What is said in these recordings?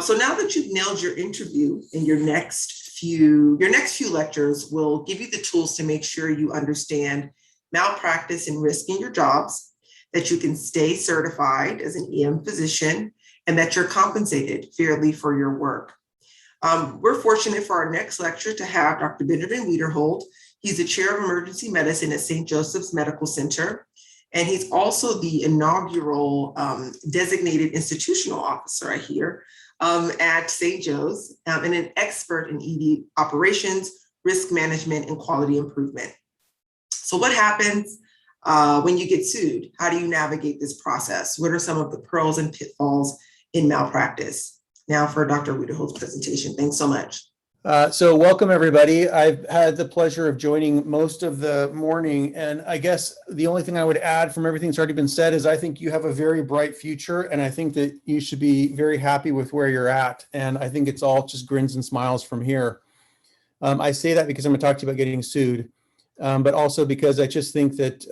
So now that you've nailed your interview, and your next few lectures will give you the tools to make sure you understand malpractice and risk in your jobs, that you can stay certified as an EM physician, and that you're compensated fairly for your work. We're fortunate for our next lecture to have Dr. Benjamin Wiederhold. He's the chair of emergency medicine at St. Joseph's Medical Center, and he's also the inaugural designated institutional officer, I hear, at St. Joe's, and an expert in ED operations, risk management, and quality improvement. So what happens when you get sued? How do you navigate this process? What are some of the pearls and pitfalls in malpractice? Now for Dr. Wiederhold's presentation. Thanks so much. So welcome, everybody. I've had the pleasure of joining most of the morning, and I guess the only thing I would add from everything that's already been said is I think you have a very bright future, and I think that you should be very happy with where you're at, and I think it's all just grins and smiles from here. I say that because I'm going to talk to you about getting sued, but also because I just think that,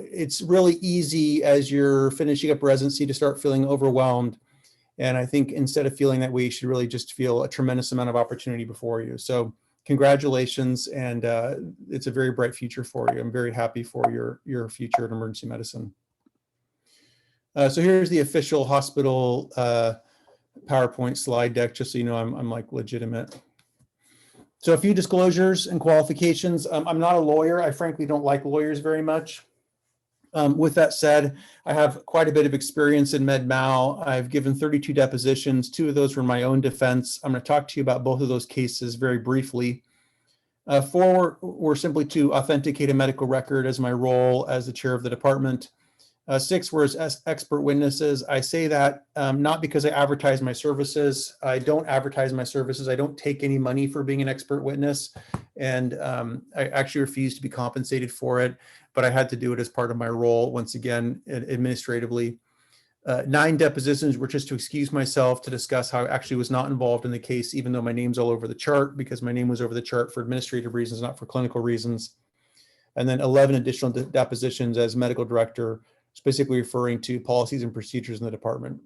it's really easy as you're finishing up residency to start feeling overwhelmed. And I think instead of feeling that way, you should really just feel a tremendous amount of opportunity before you. So congratulations, and it's a very bright future for you. I'm very happy for your future in emergency medicine. So here's the official hospital PowerPoint slide deck, just so you know I'm like legitimate. So a few disclosures and qualifications. I'm not a lawyer. I frankly don't like lawyers very much. With that said, I have quite a bit of experience in med mal. I've given 32 depositions. 2 of those were my own defense. I'm going to talk to you about both of those cases very briefly. 4 were simply to authenticate a medical record as my role as the chair of the department. 6 were as expert witnesses. I say that not because I advertise my services. I don't advertise my services. I don't take any money for being an expert witness, and I actually refuse to be compensated for it, but I had to do it as part of my role, once again, administratively. 9 depositions were just to excuse myself, to discuss how I actually was not involved in the case, even though my name's all over the chart, because my name was over the chart for administrative reasons, not for clinical reasons. And then 11 additional depositions as medical director, specifically referring to policies and procedures in the department.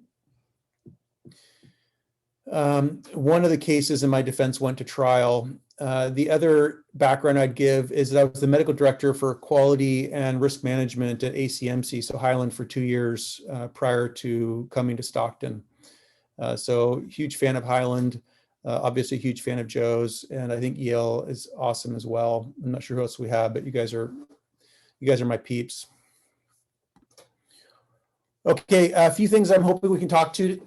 One of the cases in my defense went to trial. The other background I'd give is that I was the medical director for quality and risk management at ACMC, so Highland, for 2 years prior to coming to Stockton. So huge fan of Highland, obviously a huge fan of Joe's, and I think Yale is awesome as well. I'm not sure who else we have, but you guys are my peeps. Okay, a few things I'm hoping we can talk to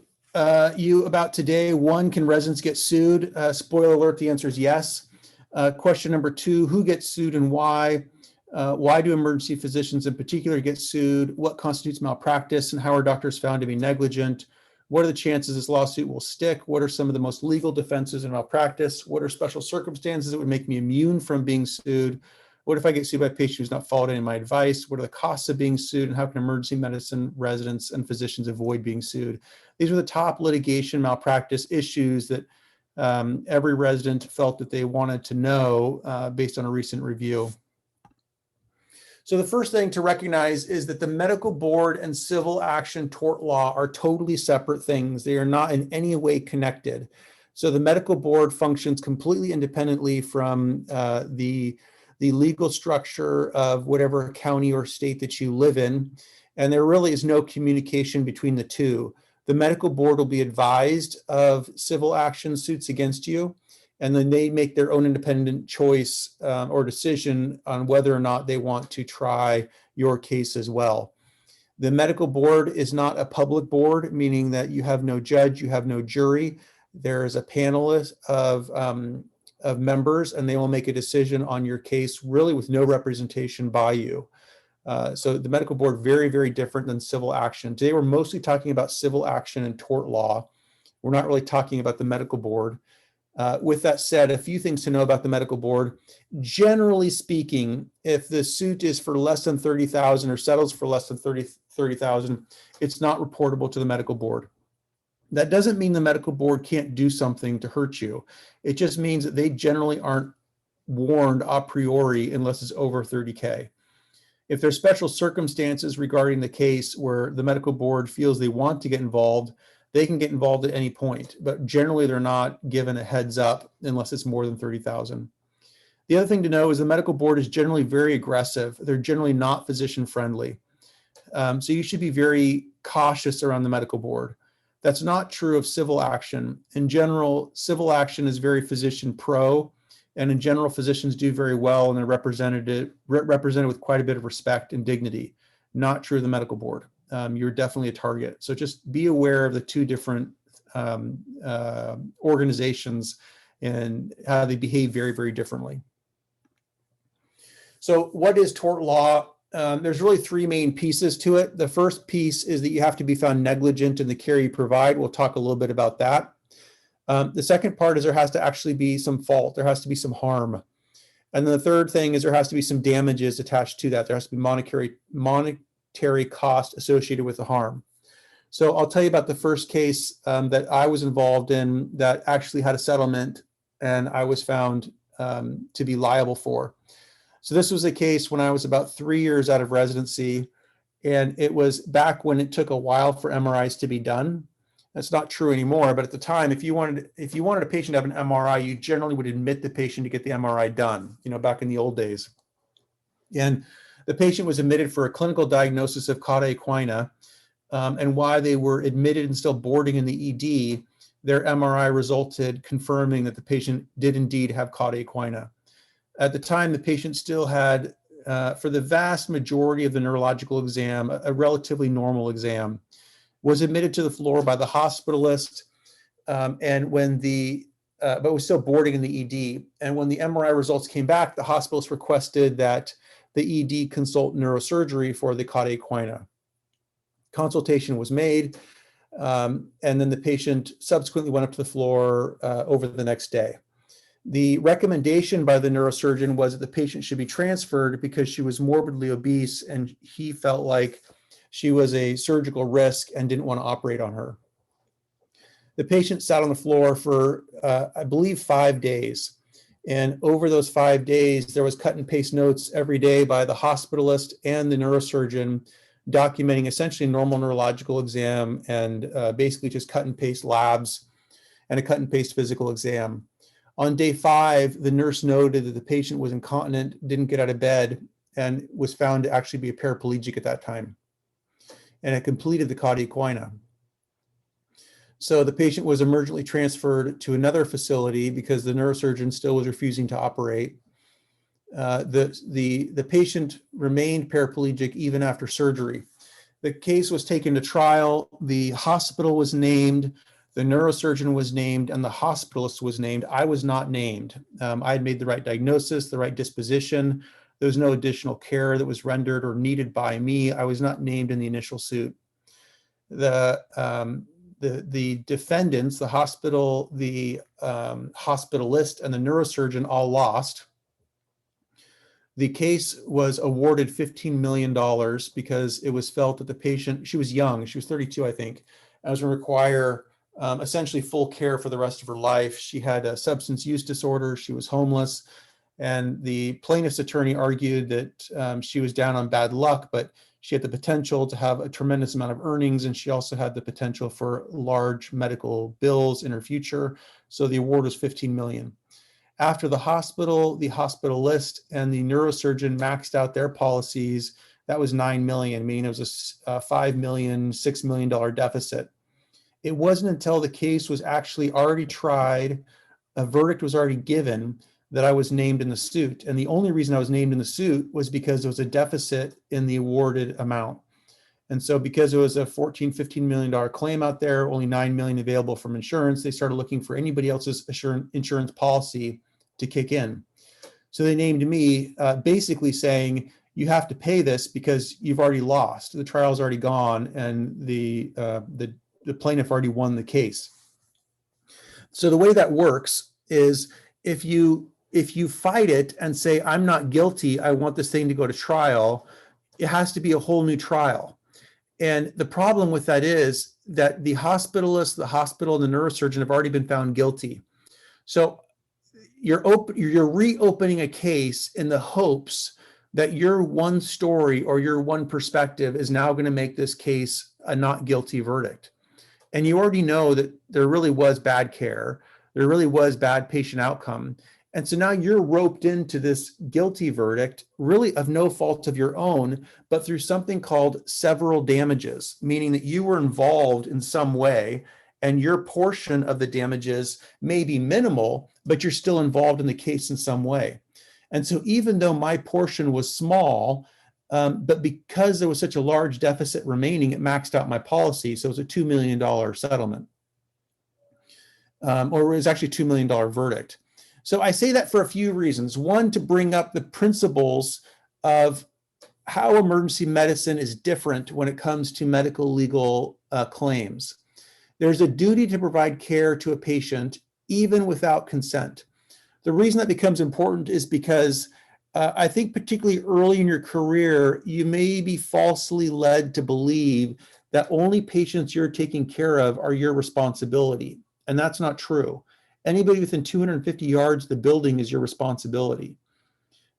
you about today. 1, can residents get sued? Spoiler alert, the answer is yes. Question number 2, who gets sued and why? Why do emergency physicians in particular get sued? What constitutes malpractice, and how are doctors found to be negligent? What are the chances this lawsuit will stick? What are some of the most legal defenses in malpractice? What are special circumstances that would make me immune from being sued? What if I get sued by a patient who's not followed any of my advice? What are the costs of being sued, and how can emergency medicine residents and physicians avoid being sued? These are the top litigation malpractice issues that every resident felt that they wanted to know based on a recent review. So the first thing to recognize is that the medical board and civil action tort law are totally separate things. They are not in any way connected. So the medical board functions completely independently from the legal structure of whatever county or state that you live in. And there really is no communication between the two. The medical board will be advised of civil action suits against you, and then they make their own independent choice or decision on whether or not they want to try your case as well. The medical board is not a public board, meaning that you have no judge, you have no jury. There is a panel of members, and they will make a decision on your case really with no representation by you. So the medical board, very, very different than civil action. Today, we're mostly talking about civil action and tort law. We're not really talking about the medical board. With that said, a few things to know about the medical board. Generally speaking, if the suit is for less than $30,000 or settles for less than $30,000, it's not reportable to the medical board. That doesn't mean the medical board can't do something to hurt you. It just means that they generally aren't warned a priori unless it's over $30K. If there's special circumstances regarding the case where the medical board feels they want to get involved, they can get involved at any point, but generally they're not given a heads up unless it's more than 30,000. The other thing to know is the medical board is generally very aggressive. They're generally not physician friendly. So you should be very cautious around the medical board. That's not true of civil action. In general, civil action is very physician pro, and in general, physicians do very well and they're represented with quite a bit of respect and dignity. Not true of the medical board. You're definitely a target. So just be aware of the two different organizations and how they behave very, very differently. So what is tort law? There's really three main pieces to it. The first piece is that you have to be found negligent in the care you provide. We'll talk a little bit about that. The second part is there has to actually be some fault. There has to be some harm. And then the third thing is there has to be some damages attached to that. There has to be monetary cost associated with the harm. So I'll tell you about the first case that I was involved in that actually had a settlement and I was found to be liable for. So this was a case when I was about 3 years out of residency, and it was back when it took a while for MRIs to be done. That's not true anymore, but at the time, if you wanted a patient to have an MRI, you generally would admit the patient to get the MRI done, back in the old days. And the patient was admitted for a clinical diagnosis of cauda equina, and while they were admitted and still boarding in the ED, their MRI resulted confirming that the patient did indeed have cauda equina. At the time, the patient still had, for the vast majority of the neurological exam, a relatively normal exam, was admitted to the floor by the hospitalist, but was still boarding in the ED. And when the MRI results came back, the hospitalist requested that the ED consult neurosurgery for the cauda equina. Consultation was made, and then the patient subsequently went up to the floor over the next day. The recommendation by the neurosurgeon was that the patient should be transferred because she was morbidly obese and he felt like she was a surgical risk and didn't want to operate on her. The patient sat on the floor for, I believe, 5 days. And over those 5 days, there was cut and paste notes every day by the hospitalist and the neurosurgeon documenting essentially normal neurological exam and basically just cut and paste labs and a cut and paste physical exam. On day 5, the nurse noted that the patient was incontinent, didn't get out of bed, and was found to actually be a paraplegic at that time. And it completed the cauda equina. So the patient was emergently transferred to another facility because the neurosurgeon still was refusing to operate. The patient remained paraplegic even after surgery. The case was taken to trial. The hospital was named. The neurosurgeon was named and the hospitalist was named. I was not named. I had made the right diagnosis, the right disposition. There was no additional care that was rendered or needed by me. I was not named in the initial suit. The defendants, the hospital, the hospitalist, and the neurosurgeon all lost. The case was awarded $15 million because it was felt that the patient, she was young, she was 32, I think, and was going to require essentially full care for the rest of her life. She had a substance use disorder. She was homeless. And the plaintiff's attorney argued that she was down on bad luck, but she had the potential to have a tremendous amount of earnings. And she also had the potential for large medical bills in her future. So the award was $15 million. After the hospital, the hospitalist and the neurosurgeon maxed out their policies. That was $9 million, meaning it was a $5 million, $6 million deficit. It wasn't until the case was actually already tried, a verdict was already given, that I was named in the suit. And the only reason I was named in the suit was because there was a deficit in the awarded amount. And so because it was a $14-15 million claim out there, only $9 million available from insurance, they started looking for anybody else's insurance policy to kick in. So they named me, basically saying, you have to pay this because you've already lost. The trial's already gone and the plaintiff already won the case. So the way that works is if you fight it and say, I'm not guilty, I want this thing to go to trial, it has to be a whole new trial. And the problem with that is that the hospitalist, the hospital, and the neurosurgeon have already been found guilty. So you're reopening a case in the hopes that your one story or your one perspective is now going to make this case a not guilty verdict. and you already know that there really was bad care, there really was bad patient outcome. And so now you're roped into this guilty verdict, really of no fault of your own, but through something called several damages, meaning that you were involved in some way and your portion of the damages may be minimal, but you're still involved in the case in some way. And so even though my portion was small, but because there was such a large deficit remaining, it maxed out my policy. So it was a $2 million settlement, or it was actually a $2 million verdict. So I say that for a few reasons. One, to bring up the principles of how emergency medicine is different when it comes to medical legal claims. There's a duty to provide care to a patient even without consent. The reason that becomes important is because I think particularly early in your career, you may be falsely led to believe that only patients you're taking care of are your responsibility. And that's not true. Anybody within 250 yards of the building is your responsibility,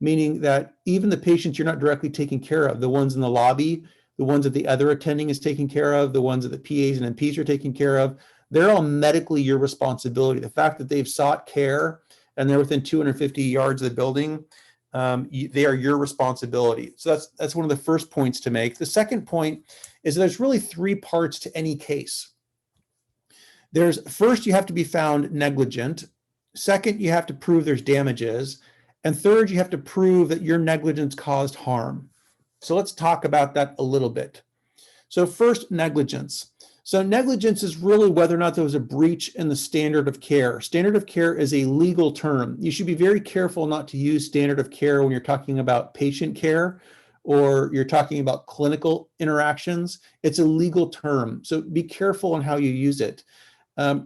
meaning that even the patients you're not directly taking care of, the ones in the lobby, the ones that the other attending is taking care of, the ones that the PAs and MPs are taking care of, they're all medically your responsibility. The fact that they've sought care and they're within 250 yards of the building, they are your responsibility. So that's one of the first points to make. The second point is there's really three parts to any case. There's first, you have to be found negligent. Second, you have to prove there's damages. And third, you have to prove that your negligence caused harm. So let's talk about that a little bit. So first, negligence. So negligence is really whether or not there was a breach in the standard of care. Standard of care is a legal term. You should be very careful not to use standard of care when you're talking about patient care or you're talking about clinical interactions. It's a legal term. So be careful on how you use it.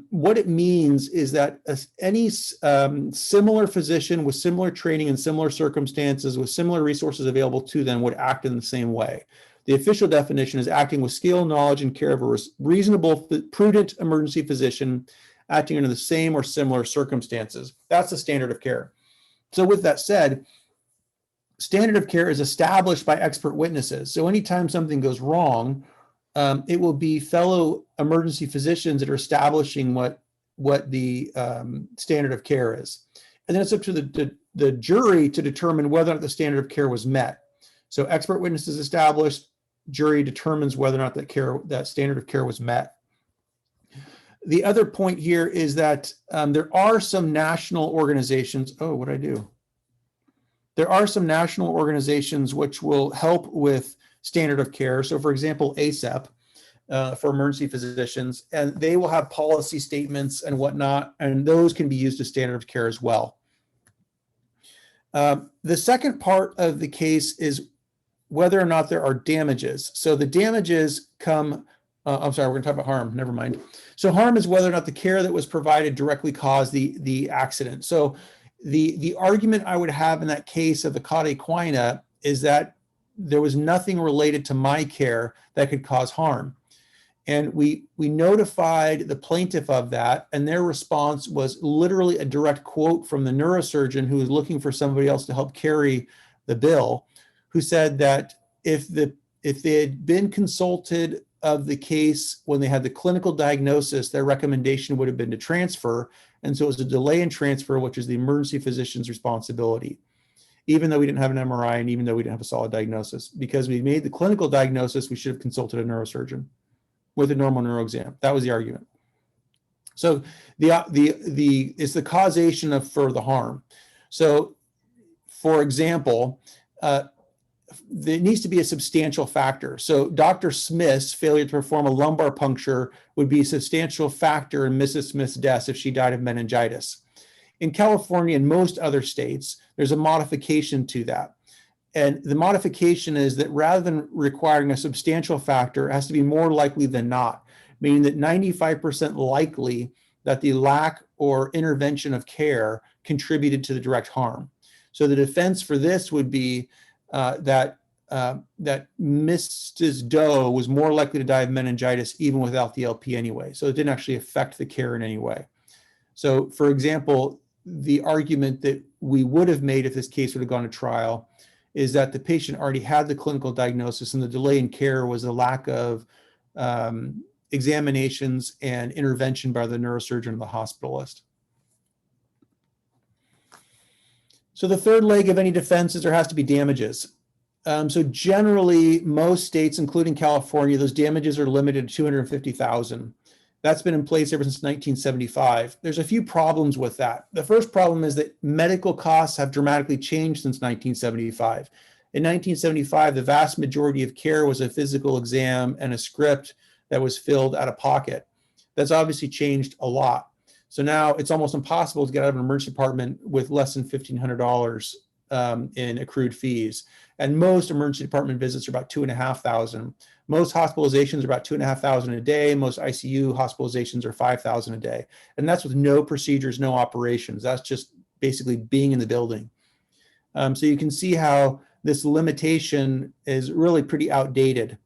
What it means is that any similar physician with similar training and similar circumstances with similar resources available to them would act in the same way. The official definition is acting with skill, knowledge, and care of a reasonable, prudent emergency physician acting under the same or similar circumstances. That's the standard of care. So with that said, standard of care is established by expert witnesses. So anytime something goes wrong, it will be fellow emergency physicians that are establishing what the standard of care is. And then it's up to the jury to determine whether or not the standard of care was met. So expert witnesses established, jury determines whether or not that standard of care was met. The other point here is that there are some national organizations. Oh, what'd I do? There are some national organizations which will help with standard of care. So for example, ASAP for emergency physicians, and they will have policy statements and whatnot, and those can be used as standard of care as well. The second part of the case is whether or not there are damages. So the damages come, I'm sorry, we're gonna talk about harm, never mind. So harm is whether or not the care that was provided directly caused the accident. So the argument I would have in that case of the cauda equina is that there was nothing related to my care that could cause harm. And we notified the plaintiff of that, and their response was literally a direct quote from the neurosurgeon who was looking for somebody else to help carry the bill, who said that if they had been consulted of the case when they had the clinical diagnosis, their recommendation would have been to transfer. And so it was a delay in transfer, which is the emergency physician's responsibility, even though we didn't have an MRI and even though we didn't have a solid diagnosis. Because we made the clinical diagnosis, we should have consulted a neurosurgeon with a normal neuro exam. That was the argument. So it's the causation for the harm. So for example, there needs to be a substantial factor. So Dr. Smith's failure to perform a lumbar puncture would be a substantial factor in Mrs. Smith's death if she died of meningitis. In California and most other states, there's a modification to that. And the modification is that rather than requiring a substantial factor, it has to be more likely than not, meaning that 95% likely that the lack or intervention of care contributed to the direct harm. So the defense for this would be that Mrs. Doe was more likely to die of meningitis even without the LP anyway. So it didn't actually affect the care in any way. So for example, the argument that we would have made if this case would have gone to trial is that the patient already had the clinical diagnosis and the delay in care was a lack of examinations and intervention by the neurosurgeon or the hospitalist. So the third leg of any defense is there has to be damages. So generally, most states, including California, those damages are limited to $250,000. That's been in place ever since 1975. There's a few problems with that. The first problem is that medical costs have dramatically changed since 1975. In 1975, the vast majority of care was a physical exam and a script that was filled out of pocket. That's obviously changed a lot. So now it's almost impossible to get out of an emergency department with less than $1,500 in accrued fees. And most emergency department visits are about $2,500. Most hospitalizations are about $2,500 a day. Most ICU hospitalizations are $5,000 a day. And that's with no procedures, no operations. That's just basically being in the building. So you can see how this limitation is really pretty outdated.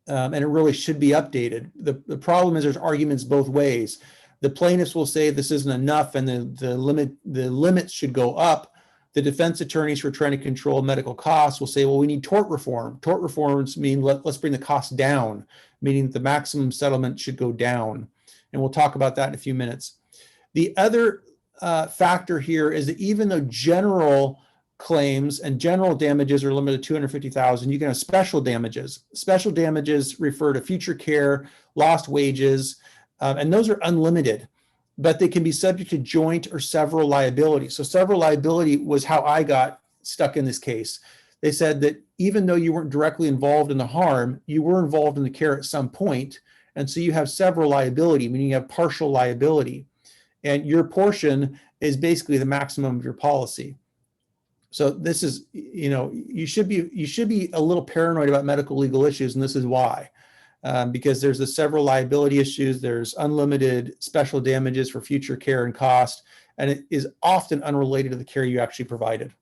And it really should be updated. The problem is there's arguments both ways. The plaintiffs will say this isn't enough and the limits should go up. The defense attorneys who are trying to control medical costs will say, well, we need tort reform. Tort reforms mean let's bring the costs down, meaning the maximum settlement should go down. And we'll talk about that in a few minutes. The other factor here is that even though general claims and general damages are limited to $250,000, you can have special damages. Special damages refer to future care, lost wages, and those are unlimited, but they can be subject to joint or several liability. So several liability was how I got stuck in this case. They said that even though you weren't directly involved in the harm, you were involved in the care at some point. And so you have several liability, meaning you have partial liability. And your portion is basically the maximum of your policy. So this is, you should be a little paranoid about medical legal issues, and this is why. Because there's the several liability issues, there's unlimited special damages for future care and cost, and it is often unrelated to the care you actually provided.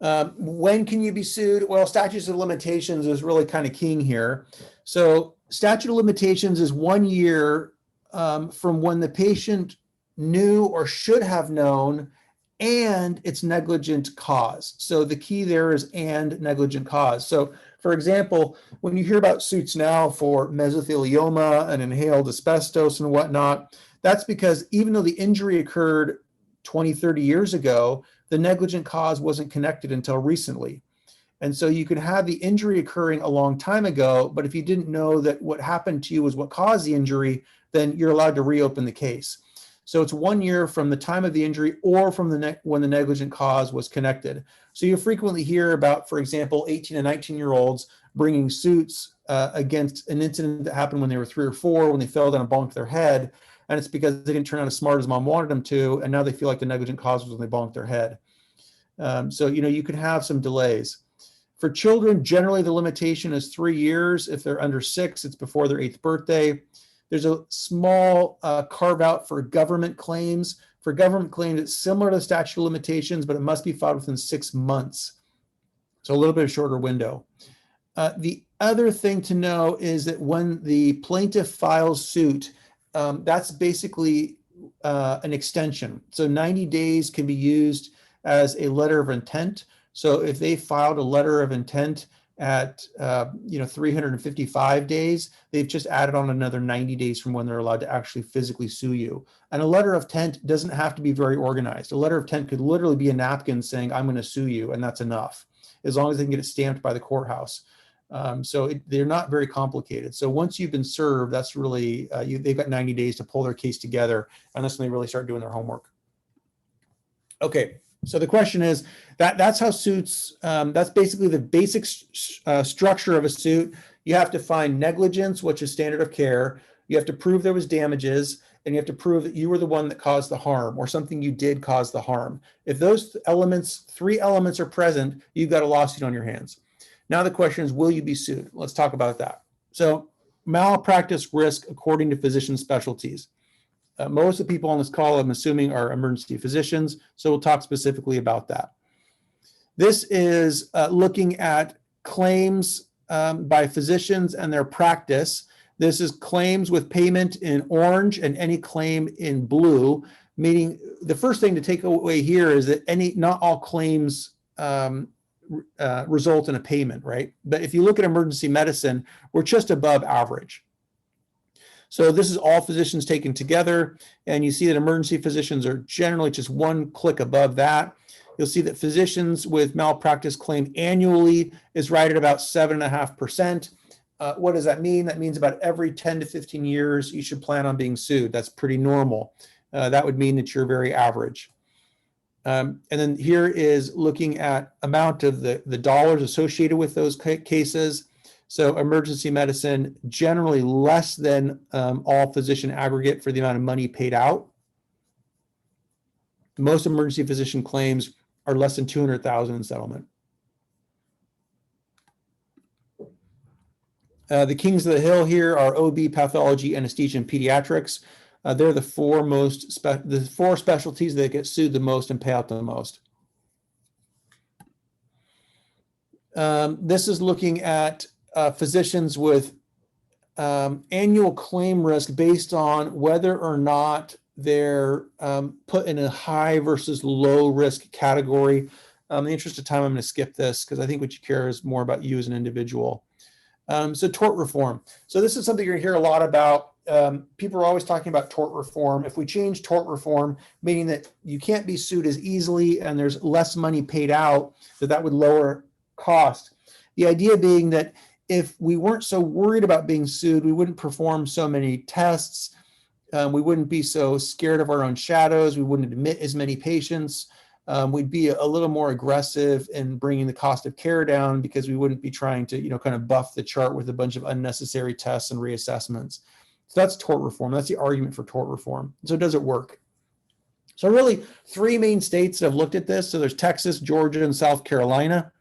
When can you be sued? Well, statutes of limitations is really kind of king here. So statute of limitations is 1 year from when the patient knew or should have known and its negligent cause. So the key there is and negligent cause. So for example, when you hear about suits now for mesothelioma and inhaled asbestos and whatnot, that's because even though the injury occurred 20, 30 years ago, the negligent cause wasn't connected until recently. And so you could have the injury occurring a long time ago, but if you didn't know that what happened to you was what caused the injury, then you're allowed to reopen the case. So it's 1 year from the time of the injury or from when the negligent cause was connected. So you frequently hear about, for example, 18 and 19-year-olds bringing suits against an incident that happened when they were 3 or 4, when they fell down and bonked their head. And it's because they didn't turn out as smart as mom wanted them to. And now they feel like the negligent cause was when they bonked their head. So, you can have some delays. For children, generally the limitation is 3 years. If they're under 6, it's before their 8th birthday. There's a small carve out for government claims. For government claims, it's similar to the statute of limitations, but it must be filed within 6 months. So a little bit of shorter window. The other thing to know is that when the plaintiff files suit, that's basically an extension. So 90 days can be used as a letter of intent. So if they filed a letter of intent at 355 days, they've just added on another 90 days from when they're allowed to actually physically sue you. And a letter of intent doesn't have to be very organized. A letter of intent could literally be a napkin saying, I'm going to sue you, and that's enough, as long as they can get it stamped by the courthouse. They're not very complicated. So once you've been served, that's really, they've got 90 days to pull their case together, and that's when they really start doing their homework. Okay. So the question is that's how suits, that's basically the basic structure of a suit. You have to find negligence, which is standard of care. You have to prove there was damages, and you have to prove that you were the one that caused the harm or something you did cause the harm. If those elements, 3 elements are present, you've got a lawsuit on your hands. Now the question is, will you be sued? Let's talk about that. So malpractice risk according to physician specialties. Most of the people on this call, I'm assuming, are emergency physicians, so we'll talk specifically about that. This is looking at claims by physicians and their practice. This is claims with payment in orange and any claim in blue, meaning the first thing to take away here is that not all claims result in a payment, right? But if you look at emergency medicine, we're just above average. So this is all physicians taken together, and you see that emergency physicians are generally just one click above that. You'll see that physicians with malpractice claim annually is right at about 7.5%. What does that mean? That means about every 10 to 15 years, you should plan on being sued. That's pretty normal. That would mean that you're very average. And then here is looking at amount of the dollars associated with those cases. So emergency medicine, generally less than all physician aggregate for the amount of money paid out. Most emergency physician claims are less than 200,000 in settlement. The kings of the hill here are OB, pathology, anesthesia, and pediatrics. They're the four specialties that get sued the most and pay out the most. This is looking at physicians with annual claim risk based on whether or not they're put in a high versus low risk category. In the interest of time, I'm going to skip this because I think what you care is more about you as an individual. So tort reform. So this is something you're going to hear a lot about. People are always talking about tort reform. If we change tort reform, meaning that you can't be sued as easily and there's less money paid out, that would lower cost. The idea being that if we weren't so worried about being sued, we wouldn't perform so many tests. We wouldn't be so scared of our own shadows. We wouldn't admit as many patients. We'd be a little more aggressive in bringing the cost of care down because we wouldn't be trying to, kind of buff the chart with a bunch of unnecessary tests and reassessments. So that's tort reform. That's the argument for tort reform. So does it work? So really three main states that have looked at this. So there's Texas, Georgia, and South Carolina.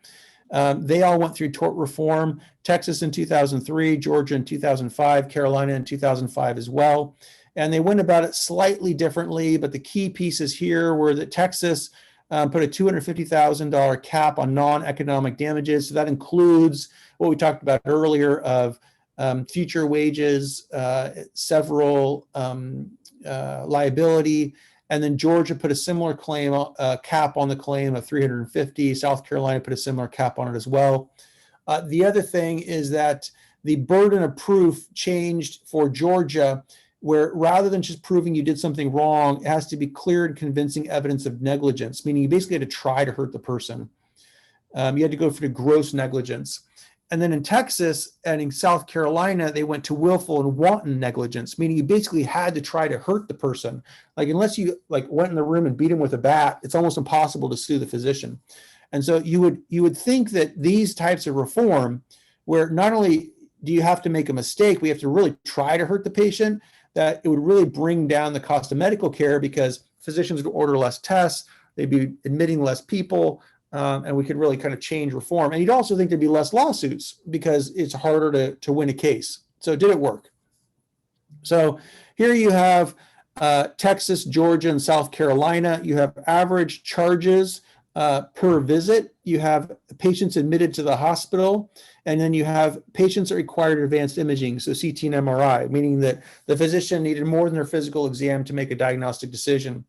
They all went through tort reform. Texas in 2003, Georgia in 2005, Carolina in 2005 as well. And they went about it slightly differently, but the key pieces here were that Texas put a $250,000 cap on non-economic damages. So that includes what we talked about earlier of future wages, several liability, and then Georgia put a similar claim cap on the claim of 350. South Carolina put a similar cap on it as well. The other thing is that the burden of proof changed for Georgia, where rather than just proving you did something wrong, it has to be clear and convincing evidence of negligence, meaning you basically had to try to hurt the person. You had to go for the gross negligence. And then in Texas and in South Carolina, they went to willful and wanton negligence, meaning you basically had to try to hurt the person. Like unless you went in the room and beat him with a bat, it's almost impossible to sue the physician. And so you would think that these types of reform, where not only do you have to make a mistake, we have to really try to hurt the patient, that it would really bring down the cost of medical care because physicians would order less tests, they'd be admitting less people, and we could really kind of change reform. And you'd also think there'd be less lawsuits because it's harder to win a case. So did it work? So here you have Texas, Georgia, and South Carolina. You have average charges per visit. You have patients admitted to the hospital, and then you have patients that required advanced imaging, so CT and MRI, meaning that the physician needed more than their physical exam to make a diagnostic decision.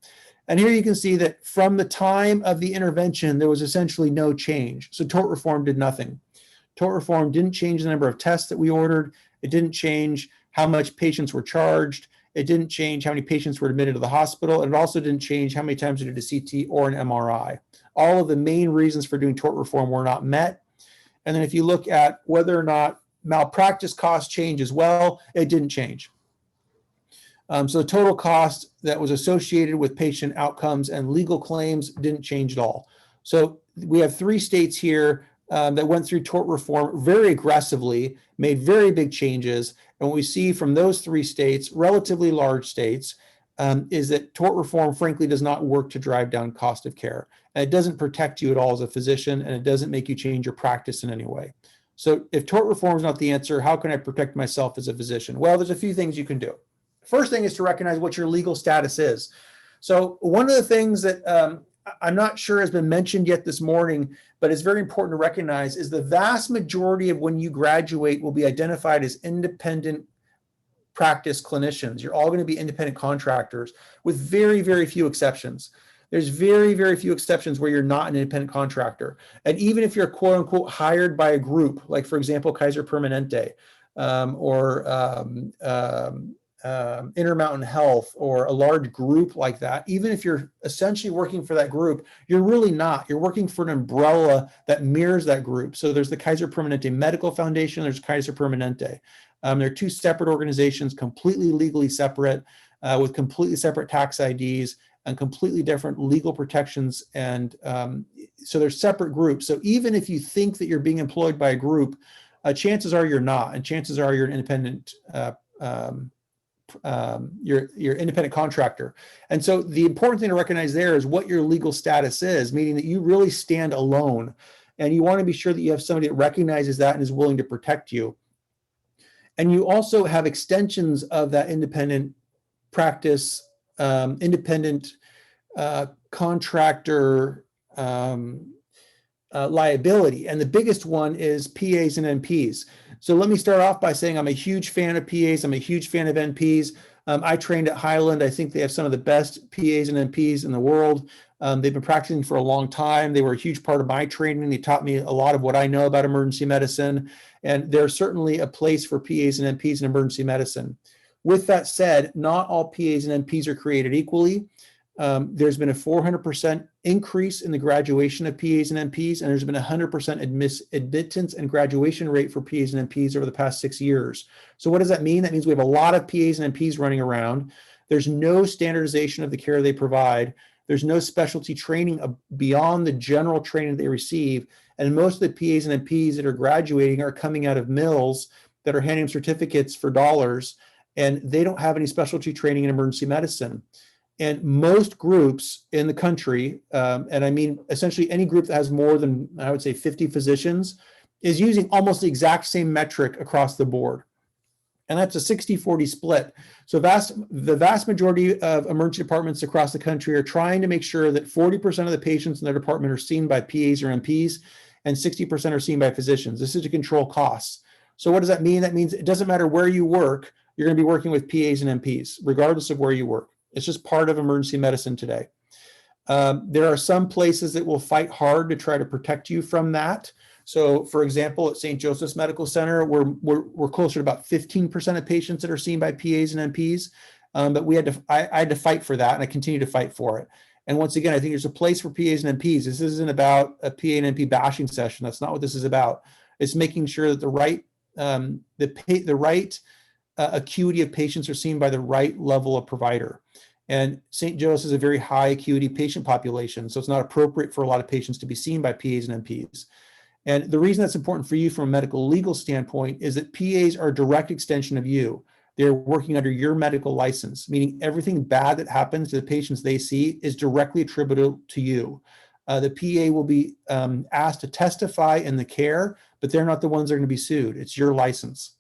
And here you can see that from the time of the intervention, there was essentially no change. So tort reform did nothing. Tort reform didn't change the number of tests that we ordered. It didn't change how much patients were charged. It didn't change how many patients were admitted to the hospital. And it also didn't change how many times we did a CT or an MRI. All of the main reasons for doing tort reform were not met. And then if you look at whether or not malpractice costs change as well, it didn't change. So the total cost that was associated with patient outcomes and legal claims didn't change at all. So we have three states here that went through tort reform very aggressively, made very big changes. And what we see from those three states, relatively large states, is that tort reform, frankly, does not work to drive down cost of care. And it doesn't protect you at all as a physician, and it doesn't make you change your practice in any way. So if tort reform is not the answer, how can I protect myself as a physician? Well, there's a few things you can do. First thing is to recognize what your legal status is. So one of the things that I'm not sure has been mentioned yet this morning, but it's very important to recognize is the vast majority of when you graduate will be identified as independent practice clinicians. You're all going to be independent contractors with very, very few exceptions. There's very, very few exceptions where you're not an independent contractor. And even if you're quote unquote hired by a group, like for example, Kaiser Permanente, or Intermountain Health, or a large group like that, even if you're essentially working for that group, you're really not. You're working for an umbrella that mirrors that group. So there's the Kaiser Permanente Medical Foundation, there's Kaiser Permanente. They're two separate organizations, completely legally separate, with completely separate tax IDs and completely different legal protections. And so they're separate groups. So even if you think that you're being employed by a group, chances are you're not, and chances are you're an independent you're independent contractor. And so the important thing to recognize there is what your legal status is, meaning that you really stand alone, and you want to be sure that you have somebody that recognizes that and is willing to protect you. And you also have extensions of that independent practice, independent contractor liability. And the biggest one is PAs and NPs. So let me start off by saying I'm a huge fan of PAs. I'm a huge fan of NPs. I trained at Highland. I think they have some of the best PAs and NPs in the world. They've been practicing for a long time. They were a huge part of my training. They taught me a lot of what I know about emergency medicine. And there's certainly a place for PAs and NPs in emergency medicine. With that said, not all PAs and NPs are created equally. There's been a 400% increase in the graduation of PAs and NPs, and there's been a 100% admittance and graduation rate for PAs and NPs over the past 6 years. So what does that mean? That means we have a lot of PAs and NPs running around. There's no standardization of the care they provide. There's no specialty training beyond the general training they receive. And most of the PAs and NPs that are graduating are coming out of mills that are handing them certificates for dollars, and they don't have any specialty training in emergency medicine. And most groups in the country, and I mean essentially any group that has more than, I would say, 50 physicians, is using almost the exact same metric across the board. And that's a 60-40 split. So the vast majority of emergency departments across the country are trying to make sure that 40% of the patients in their department are seen by PAs or NPs, and 60% are seen by physicians. This is to control costs. So what does that mean? That means it doesn't matter where you work, you're going to be working with PAs and NPs, regardless of where you work. It's just part of emergency medicine today. There are some places that will fight hard to try to protect you from that. So for example, at St. Joseph's Medical Center, we're closer to about 15% of patients that are seen by PAs and NPs. But I had to fight for that, and I continue to fight for it. And once again, I think there's a place for PAs and NPs. This isn't about a PA and NP bashing session. That's not what this is about. It's making sure that the right acuity of patients are seen by the right level of provider. And St. Joe's is a very high acuity patient population, so it's not appropriate for a lot of patients to be seen by PAs and NPs. And the reason that's important for you from a medical legal standpoint is that PAs are a direct extension of you. They're working under your medical license, meaning everything bad that happens to the patients they see is directly attributable to you. The PA will be asked to testify in the care, but they're not the ones that are going to be sued. It's your license.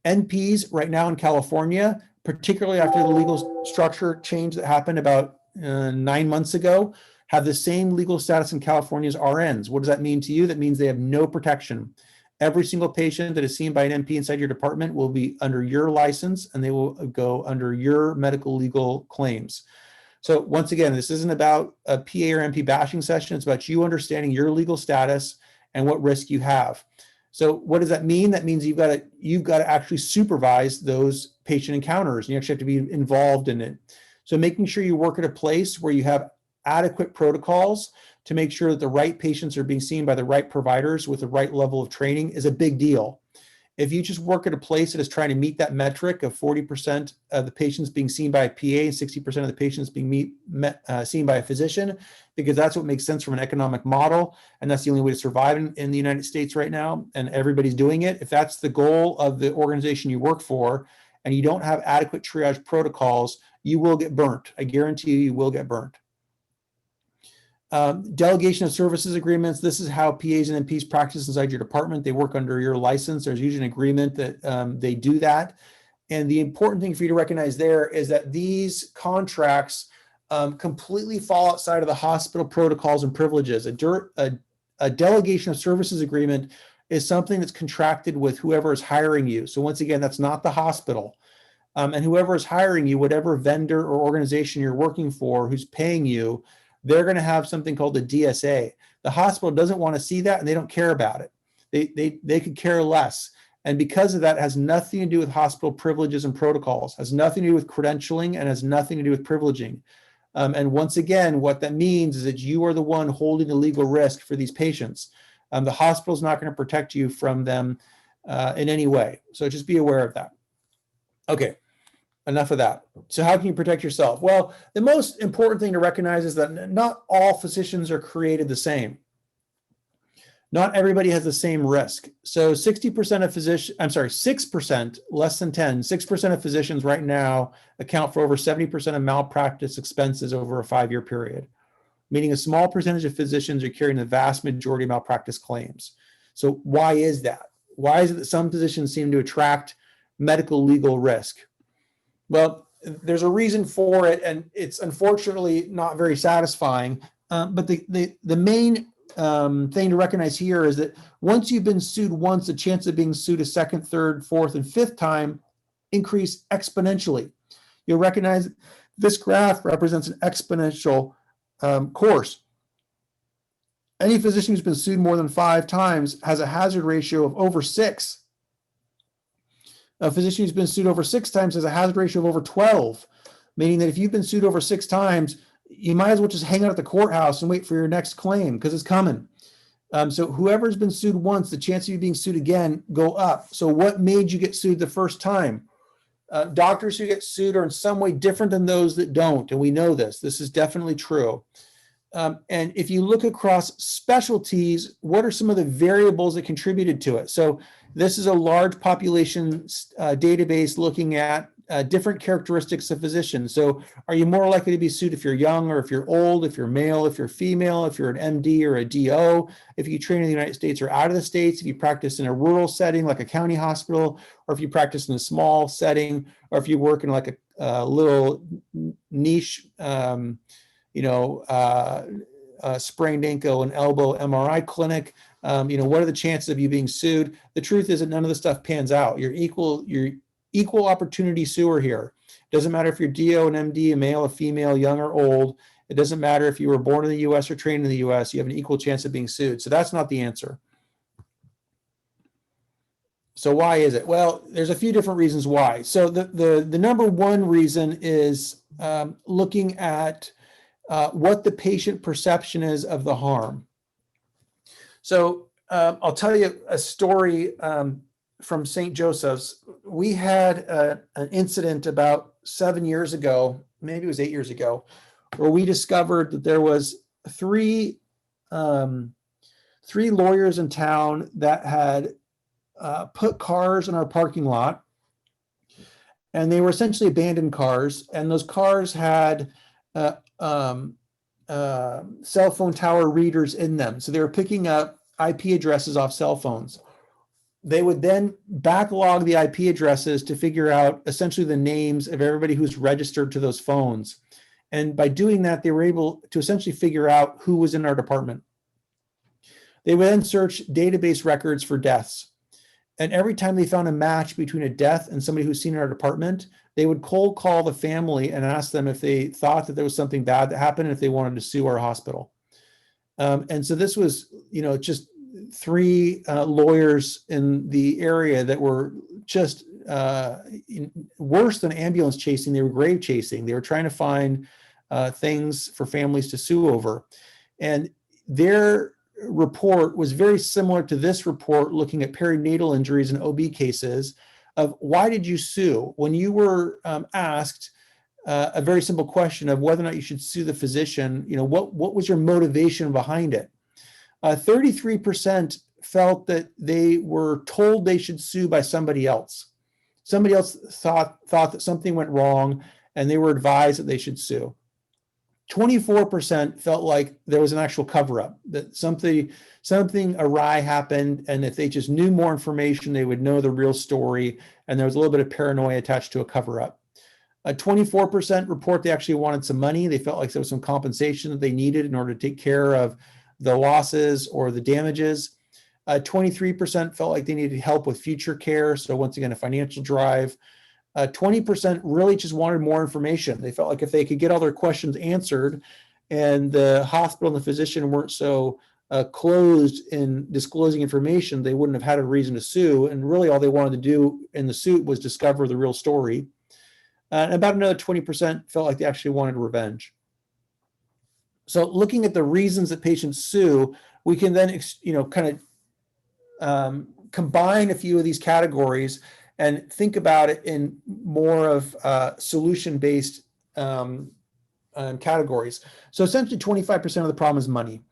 NPs right now in California, particularly after the legal structure change that happened about 9 months ago, have the same legal status in California as RNs. What does that mean to you? That means they have no protection. Every single patient that is seen by an NP inside your department will be under your license, and they will go under your medical legal claims. So once again, this isn't about a PA or NP bashing session. It's about you understanding your legal status and what risk you have. So what does that mean? That means you've got to actually supervise those patient encounters, and you actually have to be involved in it. So making sure you work at a place where you have adequate protocols to make sure that the right patients are being seen by the right providers with the right level of training is a big deal. If you just work at a place that is trying to meet that metric of 40% of the patients being seen by a PA and 60% of the patients being seen by a physician, because that's what makes sense from an economic model, and that's the only way to survive in the United States right now, and everybody's doing it. If that's the goal of the organization you work for, and you don't have adequate triage protocols, you will get burnt. I guarantee you will get burnt. Delegation of services agreements. This is how PAs and NPs practice inside your department. They work under your license. There's usually an agreement that they do that. And the important thing for you to recognize there is that these contracts completely fall outside of the hospital protocols and privileges. A delegation of services agreement is something that's contracted with whoever is hiring you. So once again, that's not the hospital. And whoever is hiring you, whatever vendor or organization you're working for who's paying you, they're going to have something called a DSA. The hospital doesn't want to see that, and they don't care about it. They could care less. And because of that, it has nothing to do with hospital privileges and protocols, has nothing to do with credentialing, and has nothing to do with privileging. And once again, what that means is that you are the one holding the legal risk for these patients. The hospital is not going to protect you from them in any way. So just be aware of that. Okay, enough of that. So how can you protect yourself? Well, the most important thing to recognize is that not all physicians are created the same. Not everybody has the same risk. So 60% of physicians, 6%, less than 10, 6% of physicians right now account for over 70% of malpractice expenses over a 5-year period, meaning a small percentage of physicians are carrying the vast majority of malpractice claims. So why is that? Why is it that some physicians seem to attract medical legal risk? Well, there's a reason for it, and it's unfortunately not very satisfying. But the main thing to recognize here is that once you've been sued once, the chance of being sued a second, third, fourth, and fifth time increase exponentially. You'll recognize this graph represents an exponential course. Any physician who's been sued more than 5 times has a hazard ratio of over 6. A physician who's been sued over 6 times has a hazard ratio of over 12, meaning that if you've been sued over 6 times, you might as well just hang out at the courthouse and wait for your next claim because it's coming. So whoever's been sued once, the chance of you being sued again go up. So what made you get sued the first time? Doctors who get sued are in some way different than those that don't, and we know this. This is definitely true. And if you look across specialties, what are some of the variables that contributed to it? So this is a large population database looking at different characteristics of physicians. So are you more likely to be sued if you're young or if you're old, if you're male, if you're female, if you're an MD or a DO, if you train in the United States or out of the States, if you practice in a rural setting like a county hospital, or if you practice in a small setting, or if you work in like a little niche sprained ankle and elbow MRI clinic. What are the chances of you being sued? The truth is that none of this stuff pans out. You're equal opportunity suer here. It doesn't matter if you're DO, an MD, a male, a female, young or old. It doesn't matter if you were born in the US or trained in the US, you have an equal chance of being sued. So that's not the answer. So why is it? Well, there's a few different reasons why. So the number one reason is looking at what the patient perception is of the harm. So I'll tell you a story from St. Joseph's. We had an incident about 7 years ago, maybe it was 8 years ago, where we discovered that there was three lawyers in town that had put cars in our parking lot, and they were essentially abandoned cars, and those cars had cell phone tower readers in them. So they were picking up IP addresses off cell phones. They would then backlog the IP addresses to figure out essentially the names of everybody who's registered to those phones. And by doing that, they were able to essentially figure out who was in our department. They would then search database records for deaths. And every time they found a match between a death and somebody who's seen in our department, they would cold call the family and ask them if they thought that there was something bad that happened and if they wanted to sue our hospital. And so this was, just 3 lawyers in the area that were just worse than ambulance chasing. They were grave chasing. They were trying to find things for families to sue over. And their report was very similar to this report looking at perinatal injuries and OB cases of why did you sue? When you were asked a very simple question of whether or not you should sue the physician, what was your motivation behind it? 33% felt that they were told they should sue by somebody else. Somebody else thought that something went wrong and they were advised that they should sue. 24% felt like there was an actual cover-up, that something awry happened, and if they just knew more information, they would know the real story, and there was a little bit of paranoia attached to a cover-up. 24% report they actually wanted some money. They felt like there was some compensation that they needed in order to take care of the losses or the damages. 23% felt like they needed help with future care, so once again, a financial drive. 20% really just wanted more information. They felt like if they could get all their questions answered and the hospital and the physician weren't so closed in disclosing information, they wouldn't have had a reason to sue. And really all they wanted to do in the suit was discover the real story. And about another 20% felt like they actually wanted revenge. So looking at the reasons that patients sue, we can then, kind of combine a few of these categories and think about it in more of solution-based categories. So essentially 25% of the problem is money.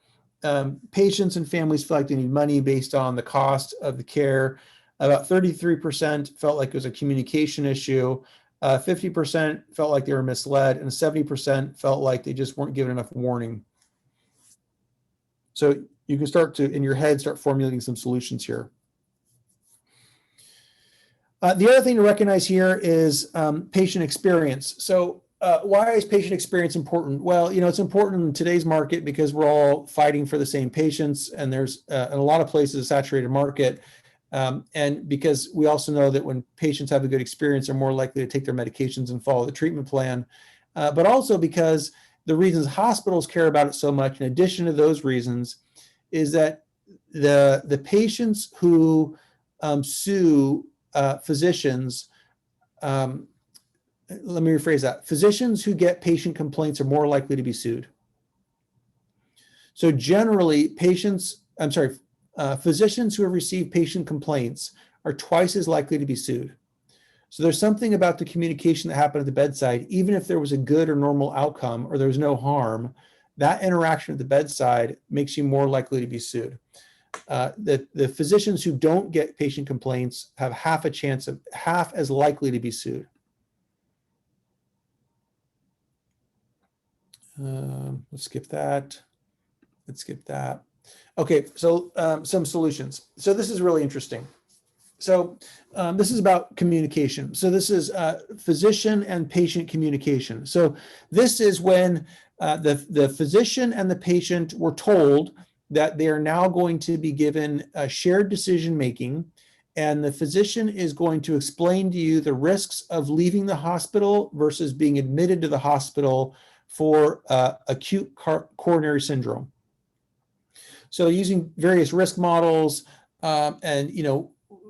Patients and families feel like they need money based on the cost of the care. About 33% felt like it was a communication issue. 50% felt like they were misled, and 70% felt like they just weren't given enough warning. So you can start to, in your head, start formulating some solutions here. The other thing to recognize here is patient experience. So why is patient experience important? Well, it's important in today's market because we're all fighting for the same patients, and there's in a lot of places a saturated market. And because we also know that when patients have a good experience, they're more likely to take their medications and follow the treatment plan. But also because the reasons hospitals care about it so much, in addition to those reasons, is that the patients who sue physicians, let me rephrase that. Physicians who get patient complaints are more likely to be sued. So generally, physicians who have received patient complaints are twice as likely to be sued. So there's something about the communication that happened at the bedside, even if there was a good or normal outcome or there was no harm, that interaction at the bedside makes you more likely to be sued. The physicians who don't get patient complaints have half as likely to be sued. Let's skip that. Okay, so some solutions. So this is really interesting. So this is about communication. So this is physician and patient communication. So this is when the physician and the patient were told that they are now going to be given a shared decision making, and the physician is going to explain to you the risks of leaving the hospital versus being admitted to the hospital for acute coronary syndrome. So using various risk models, and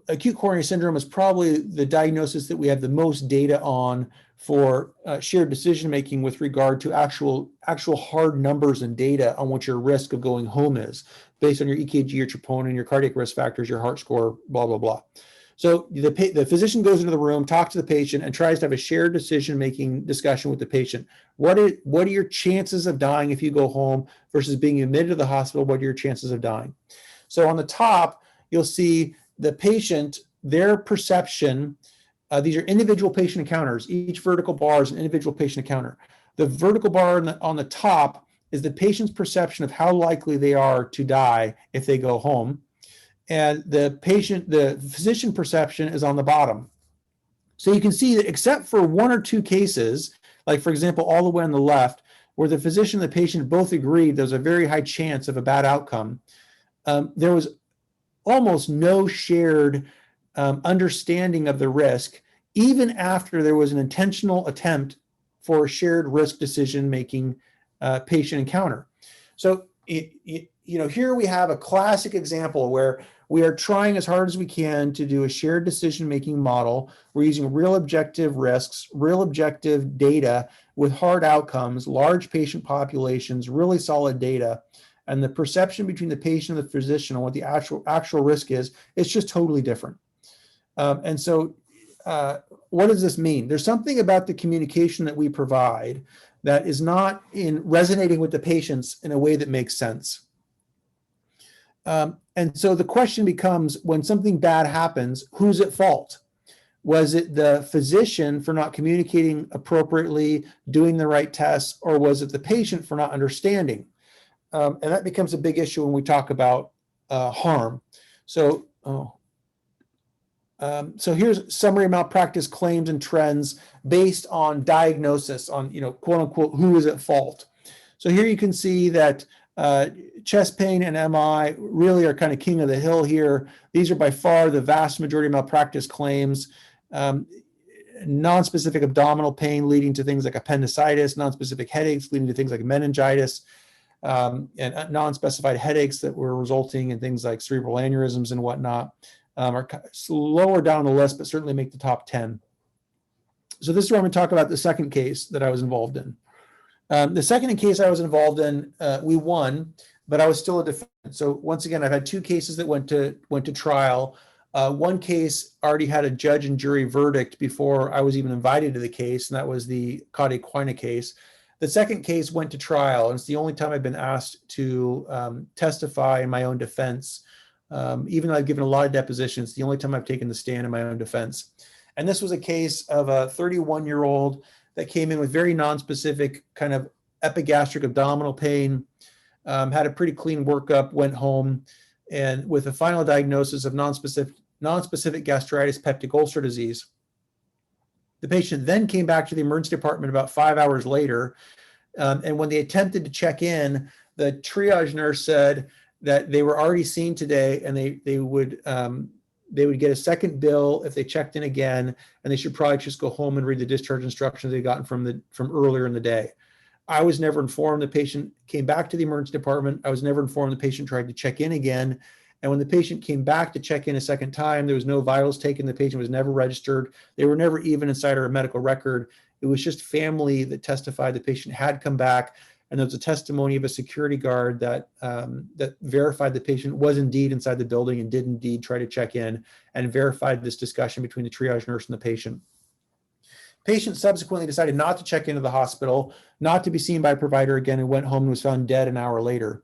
acute coronary syndrome is probably the diagnosis that we have the most data on for shared decision making with regard to actual hard numbers and data on what your risk of going home is, based on your EKG, your troponin, your cardiac risk factors, your heart score, blah blah blah. So the physician goes into the room, talks to the patient, and tries to have a shared decision-making discussion with the patient. What are your chances of dying if you go home versus being admitted to the hospital? What are your chances of dying? So on the top, you'll see the patient, their perception. These are individual patient encounters. Each vertical bar is an individual patient encounter. The vertical bar on the top is the patient's perception of how likely they are to die if they go home. And the physician perception is on the bottom. So you can see that except for one or two cases, like for example, all the way on the left, where the physician and the patient both agreed there's a very high chance of a bad outcome, there was almost no shared understanding of the risk, even after there was an intentional attempt for a shared risk decision-making patient encounter. So here we have a classic example where we are trying as hard as we can to do a shared decision-making model. We're using real objective risks, real objective data with hard outcomes, large patient populations, really solid data. And the perception between the patient and the physician on what the actual risk is, it's just totally different. And so what does this mean? There's something about the communication that we provide that is not resonating with the patients in a way that makes sense. And so the question becomes, when something bad happens, who's at fault? Was it the physician for not communicating appropriately, doing the right tests, or was it the patient for not understanding? And that becomes a big issue when we talk about harm. So here's summary malpractice claims and trends based on diagnosis on, quote unquote, who is at fault. So here you can see that chest pain and MI really are kind of king of the hill here. These are by far the vast majority of malpractice claims. nonspecific abdominal pain leading to things like appendicitis, nonspecific headaches leading to things like meningitis, and non-specified headaches that were resulting in things like cerebral aneurysms and whatnot, are lower down the list, but certainly make the top 10. So this is where I'm going to talk about the second case that I was involved in. The second case I was involved in, we won, but I was still a defendant. So once again, I've had two cases that went to trial. One case already had a judge and jury verdict before I was even invited to the case, and that was the Cade Quina case. The second case went to trial, and it's the only time I've been asked to testify in my own defense. Even though I've given a lot of depositions, the only time I've taken the stand in my own defense. And this was a case of a 31-year-old that came in with very nonspecific kind of epigastric abdominal pain, had a pretty clean workup, went home, and with a final diagnosis of nonspecific gastritis peptic ulcer disease. The patient then came back to the emergency department about 5 hours later, and when they attempted to check in, the triage nurse said that they were already seen today, and they would get a second bill if they checked in again, and they should probably just go home and read the discharge instructions they'd gotten from earlier in the day. I was never informed the patient came back to the emergency department. I was never informed the patient tried to check in again. And when the patient came back to check in a second time, there was no vitals taken. The patient was never registered. They were never even inside our medical record. It was just family that testified the patient had come back. And there was a testimony of a security guard that verified the patient was indeed inside the building and did indeed try to check in, and verified this discussion between the triage nurse and the patient. Patient subsequently decided not to check into the hospital, not to be seen by a provider again, and went home and was found dead an hour later.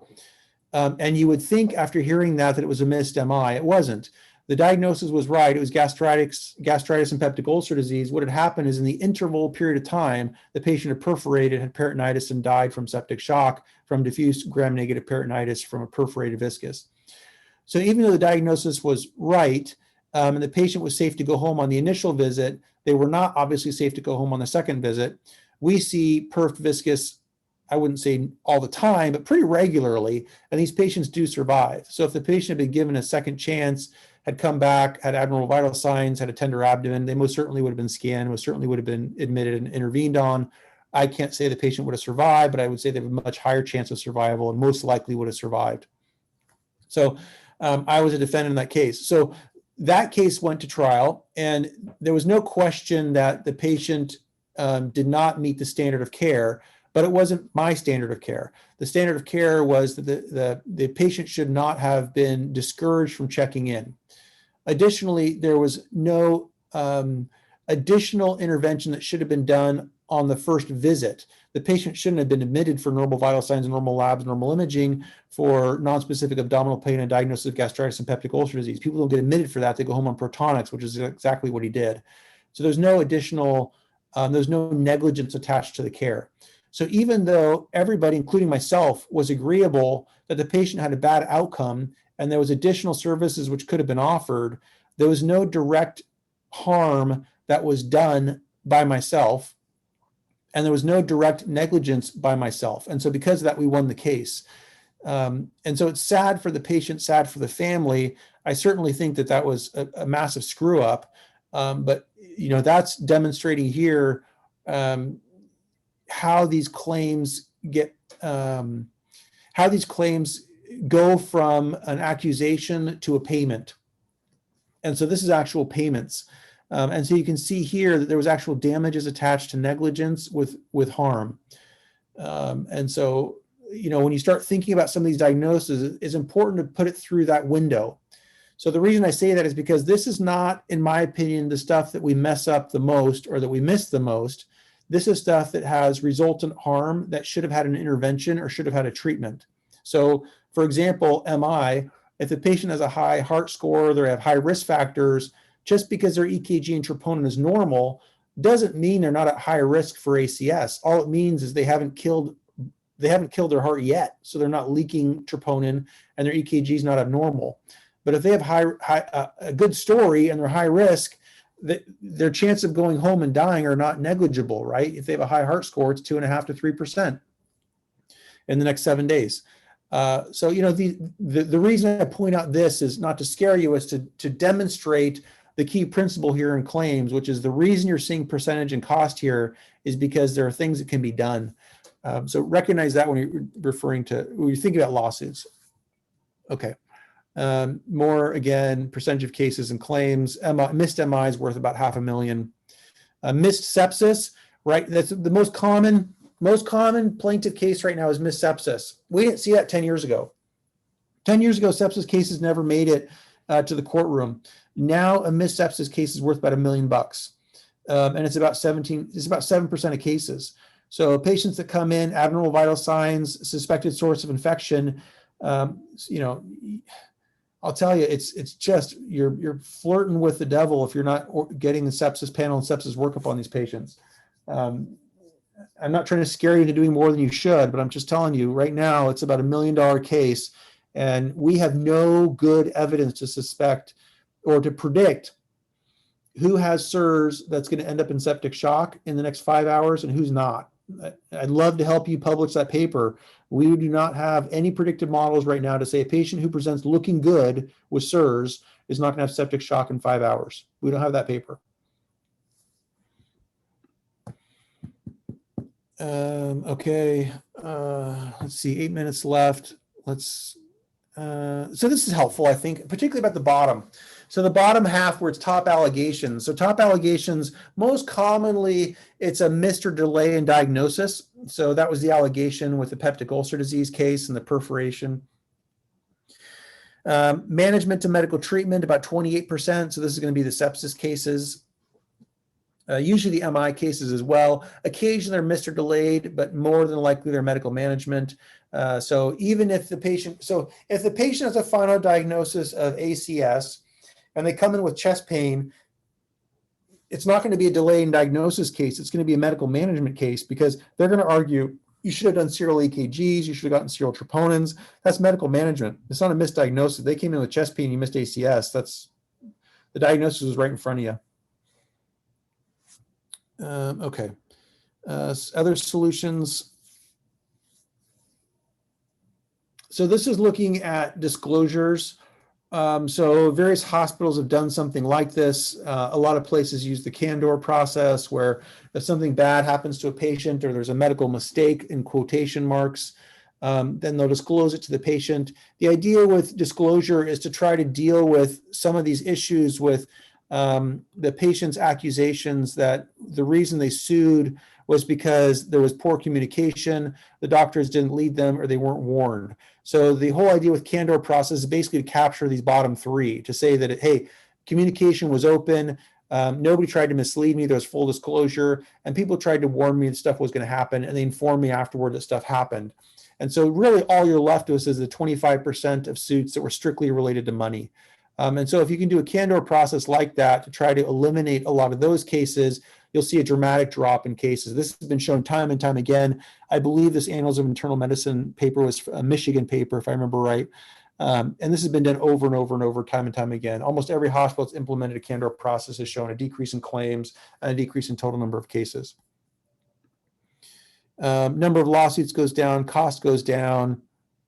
And you would think after hearing that it was a missed MI. It wasn't. The diagnosis was right. It was gastritis and peptic ulcer disease. What had happened is in the interval period of time, the patient had perforated, had peritonitis, and died from septic shock from diffuse gram-negative peritonitis from a perforated viscus. So even though the diagnosis was right, and the patient was safe to go home on the initial visit, they were not obviously safe to go home on the second visit. We see perf viscus, I wouldn't say all the time, but pretty regularly, and these patients do survive. So if the patient had been given a second chance, had come back, had abnormal vital signs, had a tender abdomen, they most certainly would have been scanned, most certainly would have been admitted and intervened on. I can't say the patient would have survived, but I would say they have a much higher chance of survival and most likely would have survived. So I was a defendant in that case. So that case went to trial, and there was no question that the patient did not meet the standard of care, but it wasn't my standard of care. The standard of care was that the patient should not have been discouraged from checking in. Additionally, there was no additional intervention that should have been done on the first visit. The patient shouldn't have been admitted for normal vital signs, normal labs, normal imaging for nonspecific abdominal pain and diagnosis of gastritis and peptic ulcer disease. People don't get admitted for that. They go home on protonics, which is exactly what he did. So there's no additional, there's no negligence attached to the care. So even though everybody, including myself, was agreeable that the patient had a bad outcome and there was additional services which could have been offered, there was no direct harm that was done by myself, and there was no direct negligence by myself. And so because of that, we won the case. And so it's sad for the patient, sad for the family. I certainly think that that was a massive screw up. But you know, that's demonstrating here how these claims get, how these claims go from an accusation to a payment. And so this is actual payments. And so you can see here that there was actual damages attached to negligence with harm. And so, you know, when you start thinking about some of these diagnoses, it's important to put it through that window. So the reason I say that is because this is not, in my opinion, the stuff that we mess up the most or that we miss the most. This is stuff that has resultant harm that should have had an intervention or should have had a treatment. So for example, MI, if the patient has a high heart score, they have high risk factors, just because their EKG and troponin is normal doesn't mean they're not at high risk for ACS. All it means is they haven't killed their heart yet, so they're not leaking troponin and their EKG is not abnormal. But if they have a good story and they're high risk, their chance of going home and dying are not negligible, right? If they have a high heart score, it's 2.5 to 3% in the next 7 days. So, you know, the reason I point out this is not to scare you, is to demonstrate the key principle here in claims, which is the reason you're seeing percentage and cost here is because there are things that can be done. So recognize that when you're thinking about lawsuits. Okay. More again, percentage of cases and claims. Missed MI is worth about $500,000. Missed sepsis, right? That's the most common plaintiff case right now is missed sepsis. We didn't see that 10 years ago. 10 years ago, sepsis cases never made it to the courtroom. Now a missed sepsis case is worth about $1 million. And it's about 7% of cases. So patients that come in, abnormal vital signs, suspected source of infection, I'll tell you, it's just you're flirting with the devil if you're not getting the sepsis panel and sepsis workup on these patients. I'm not trying to scare you into doing more than you should, but I'm just telling you right now it's about $1 million case, and we have no good evidence to suspect or to predict who has SIRS that's going to end up in septic shock in the next 5 hours and who's not. I'd love to help you publish that paper. We do not have any predictive models right now to say a patient who presents looking good with SIRS is not going to have septic shock in 5 hours. We don't have that paper. Okay. Let's see, 8 minutes left. So this is helpful, I think, particularly about the bottom. So the bottom half where it's top allegations. So top allegations, most commonly, it's a missed or delay in diagnosis. So that was the allegation with the peptic ulcer disease case and the perforation. Management to medical treatment, about 28%. So this is going to be the sepsis cases. Usually the MI cases as well. Occasionally they're missed or delayed, but more than likely they're medical management. So even if the patient, has a final diagnosis of ACS and they come in with chest pain, it's not going to be a delay in diagnosis case. It's going to be a medical management case because they're going to argue you should have done serial EKGs, you should have gotten serial troponins. That's medical management. It's not a misdiagnosis. They came in with chest pain, you missed ACS. That's the diagnosis was right in front of you. Okay. Other solutions. So this is looking at disclosures. So various hospitals have done something like this. A lot of places use the candor process where if something bad happens to a patient or there's a medical mistake in quotation marks, then they'll disclose it to the patient. The idea with disclosure is to try to deal with some of these issues with the patient's accusations that the reason they sued was because there was poor communication, the doctors didn't lead them, or they weren't warned. So the whole idea with candor process is basically to capture these bottom three, to say that, hey, communication was open, nobody tried to mislead me, there was full disclosure, and people tried to warn me that stuff was going to happen, and they informed me afterward that stuff happened. And so really all you're left with is the 25% of suits that were strictly related to money. And so if you can do a candor process like that to try to eliminate a lot of those cases, you'll see a dramatic drop in cases. This has been shown time and time again. I believe this Annals of Internal Medicine paper was a Michigan paper, if I remember right. And this has been done over and over and over, time and time again. Almost every hospital that's implemented a candor process has shown a decrease in claims and a decrease in total number of cases. Number of lawsuits goes down, cost goes down,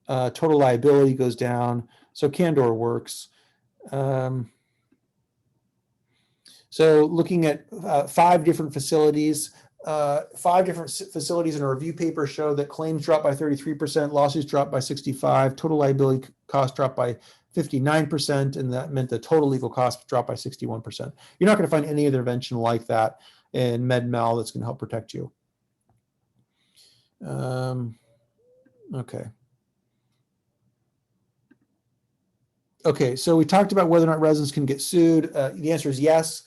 total liability goes down. So candor works. So looking at 5 different facilities, in a review paper show that claims dropped by 33%, lawsuits dropped by 65%, total liability cost dropped by 59%, and that meant the total legal cost dropped by 61%. You're not going to find any intervention like that in med-mal that's going to help protect you. Okay. Okay, so we talked about whether or not residents can get sued. The answer is yes.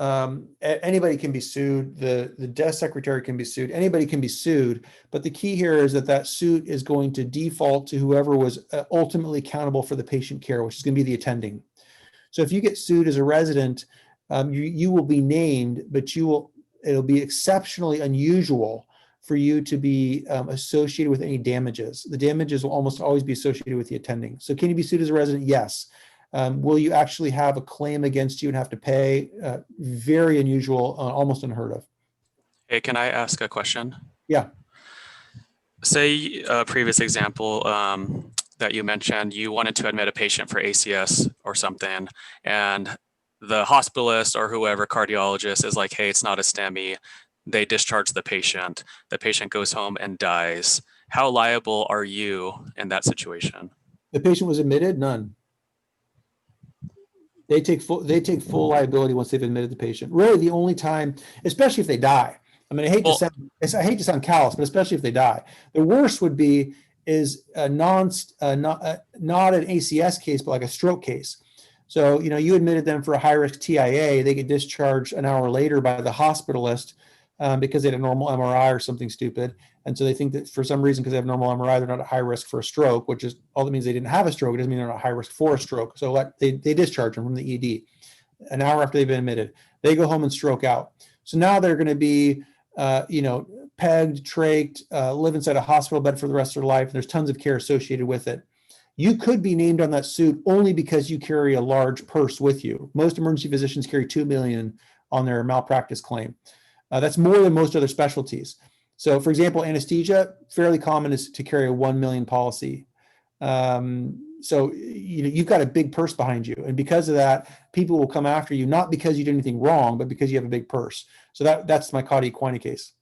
Anybody can be sued. The desk secretary can be sued. Anybody can be sued. But the key here is that suit is going to default to whoever was ultimately accountable for the patient care, which is going to be the attending. So if you get sued as a resident, you will be named, but it'll be exceptionally unusual for you to be associated with any damages. The damages will almost always be associated with the attending. So can you be sued as a resident? Yes. Will you actually have a claim against you and have to pay? Very unusual, almost unheard of. Hey, can I ask a question? Yeah. Say a previous example that you mentioned, you wanted to admit a patient for ACS or something, and the hospitalist or whoever, cardiologist, is like, hey, it's not a STEMI. They discharge the patient goes home and dies. How liable are you in that situation? The patient was admitted, none. They take full liability once they've admitted the patient. Really, the only time, especially if they die. I mean, I hate Well, to sound callous, but especially if they die. The worst would be is not an ACS case, but like a stroke case. So, you admitted them for a high risk TIA, they get discharged an hour later by the hospitalist because they had a normal MRI or something stupid. And so they think that for some reason, because they have normal MRI, they're not at high risk for a stroke, which is all that means they didn't have a stroke. It doesn't mean they're not high risk for a stroke. So they discharge them from the ED an hour after they've been admitted. They go home and stroke out. So now they're going to be, pegged, trached, live inside a hospital bed for the rest of their life. There's tons of care associated with it. You could be named on that suit only because you carry a large purse with you. Most emergency physicians carry $2 million on their malpractice claim. That's more than most other specialties. So, for example, anesthesia, fairly common is to carry a 1 million policy. So, you've got a big purse behind you. And because of that, people will come after you, not because you did anything wrong, but because you have a big purse. So that's my Caudy Equine case.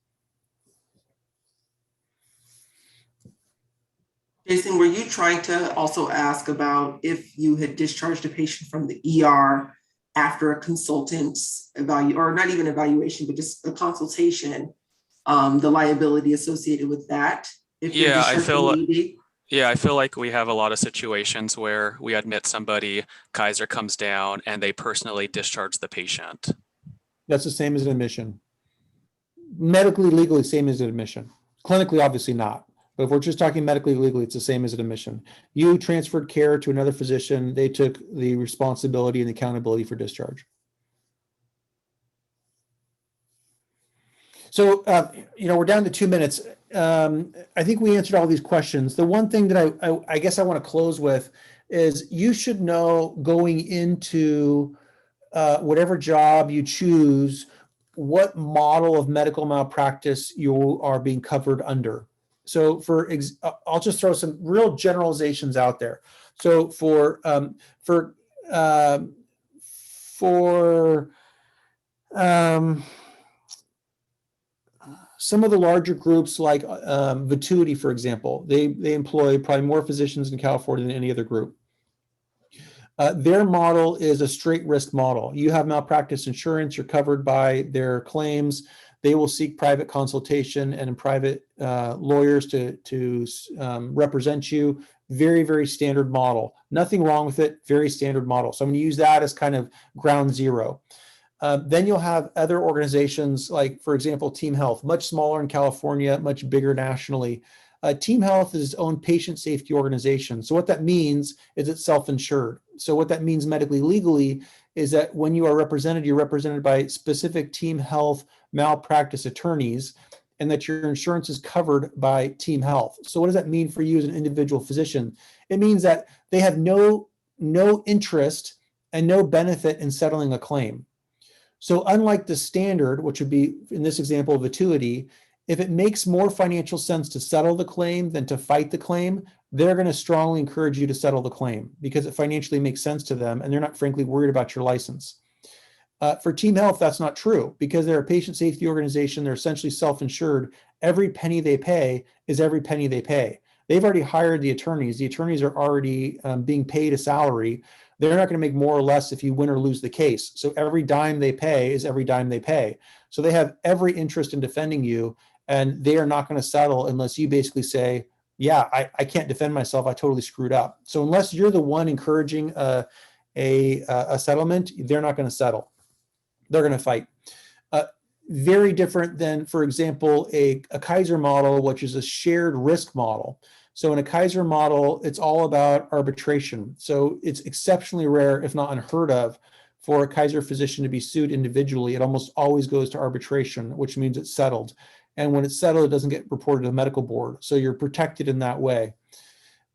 Jason, were you trying to also ask about if you had discharged a patient from the ER after a consultant's or not even evaluation, but just a consultation, the liability associated with that? Yeah, I feel like we have a lot of situations where we admit somebody, Kaiser comes down, and they personally discharge the patient. That's the same as an admission. Medically, legally, same as an admission. Clinically, obviously not. But if we're just talking medically, legally, it's the same as an admission. You transferred care to another physician. They took the responsibility and accountability for discharge. So, we're down to 2 minutes. I think we answered all these questions. The one thing that I guess I want to close with is you should know going into whatever job you choose, what model of medical malpractice you are being covered under. So I'll just throw some real generalizations out there. So for some of the larger groups like Vituity, for example, they employ probably more physicians in California than any other group. Their model is a straight risk model. You have malpractice insurance, you're covered by their claims. They will seek private consultation and private lawyers to represent you. Very, very standard model. Nothing wrong with it, very standard model. So I'm going to use that as kind of ground zero. Then you'll have other organizations like, for example, Team Health, much smaller in California, much bigger nationally. Team Health is its own patient safety organization. So what that means is it's self-insured. So what that means medically legally is that when you are represented, you're represented by specific Team Health malpractice attorneys, and that your insurance is covered by Team Health. So what does that mean for you as an individual physician? It means that they have no interest and no benefit in settling a claim. So unlike the standard, which would be in this example, Vituity, if it makes more financial sense to settle the claim than to fight the claim, they're going to strongly encourage you to settle the claim because it financially makes sense to them and they're not frankly worried about your license. For Team Health, that's not true because they're a patient safety organization. They're essentially self-insured. Every penny they pay is every penny they pay. They've already hired the attorneys. The attorneys are already being paid a salary. They're not going to make more or less if you win or lose the case. So every dime they pay is every dime they pay. So they have every interest in defending you, and they are not going to settle unless you basically say, yeah, I can't defend myself. I totally screwed up. So unless you're the one encouraging a settlement, they're not going to settle. They're going to fight. Very different than, for example, a Kaiser model, which is a shared risk model. So in a Kaiser model, it's all about arbitration. So it's exceptionally rare, if not unheard of, for a Kaiser physician to be sued individually. It almost always goes to arbitration, which means it's settled. And when it's settled, it doesn't get reported to the medical board. So you're protected in that way.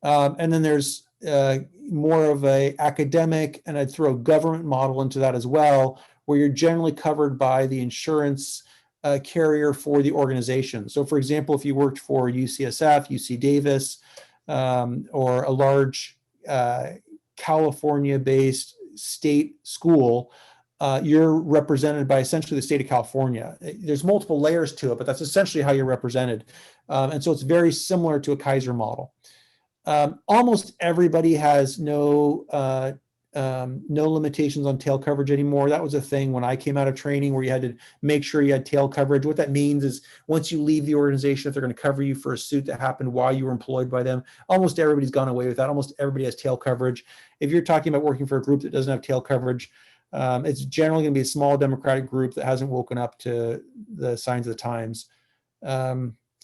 And then there's more of a academic, and I'd throw government model into that as well, where you're generally covered by the insurance carrier for the organization. So for example, if you worked for UCSF, UC Davis, or a large California-based state school, you're represented by essentially the state of California. There's multiple layers to it, but that's essentially how you're represented. And so it's very similar to a Kaiser model. Almost everybody has no limitations on tail coverage anymore. That was a thing when I came out of training where you had to make sure you had tail coverage. What that means is once you leave the organization, if they're going to cover you for a suit that happened while you were employed by them, almost everybody's gone away with that. Almost everybody has tail coverage. If you're talking about working for a group that doesn't have tail coverage, it's generally going to be a small Democratic group that hasn't woken up to the signs of the times.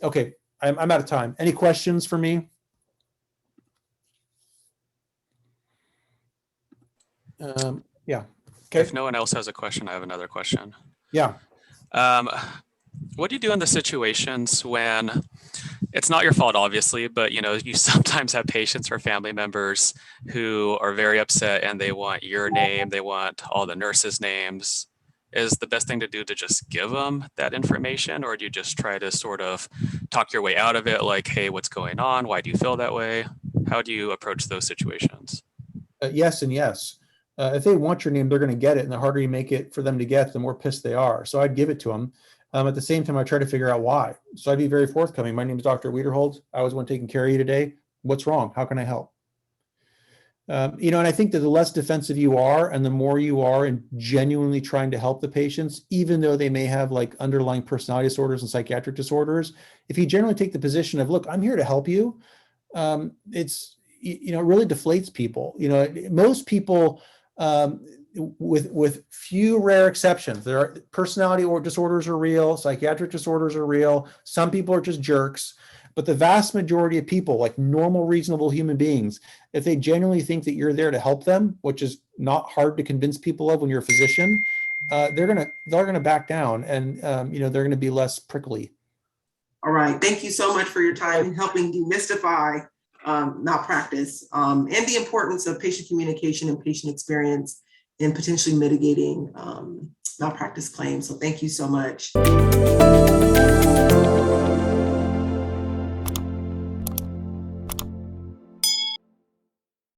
Okay, I'm out of time. Any questions for me? Yeah. Okay. If no one else has a question, I have another question. Yeah. What do you do in the situations when it's not your fault, obviously, but you sometimes have patients or family members who are very upset and they want your name, they want all the nurses' names? Is the best thing to do to just give them that information, or do you just try to sort of talk your way out of it? Like, hey, what's going on? Why do you feel that way? How do you approach those situations? Yes and yes. If they want your name, they're going to get it. And the harder you make it for them to get, the more pissed they are. So I'd give it to them. At the same time, I try to figure out why. So I'd be very forthcoming. My name is Dr. Wiederhold. I was one taking care of you today. What's wrong? How can I help? And I think that the less defensive you are and the more you are in genuinely trying to help the patients, even though they may have like underlying personality disorders and psychiatric disorders, if you generally take the position of, look, I'm here to help you, it really deflates people. Most people, with few rare exceptions, there are personality or disorders are real, psychiatric disorders are real. Some people are just jerks. But the vast majority of people, like normal, reasonable human beings, if they genuinely think that you're there to help them, which is not hard to convince people of when you're a physician, they're gonna back down, and they're gonna be less prickly. All right, thank you so much for your time in helping demystify malpractice and the importance of patient communication and patient experience in potentially mitigating malpractice claims. So thank you so much.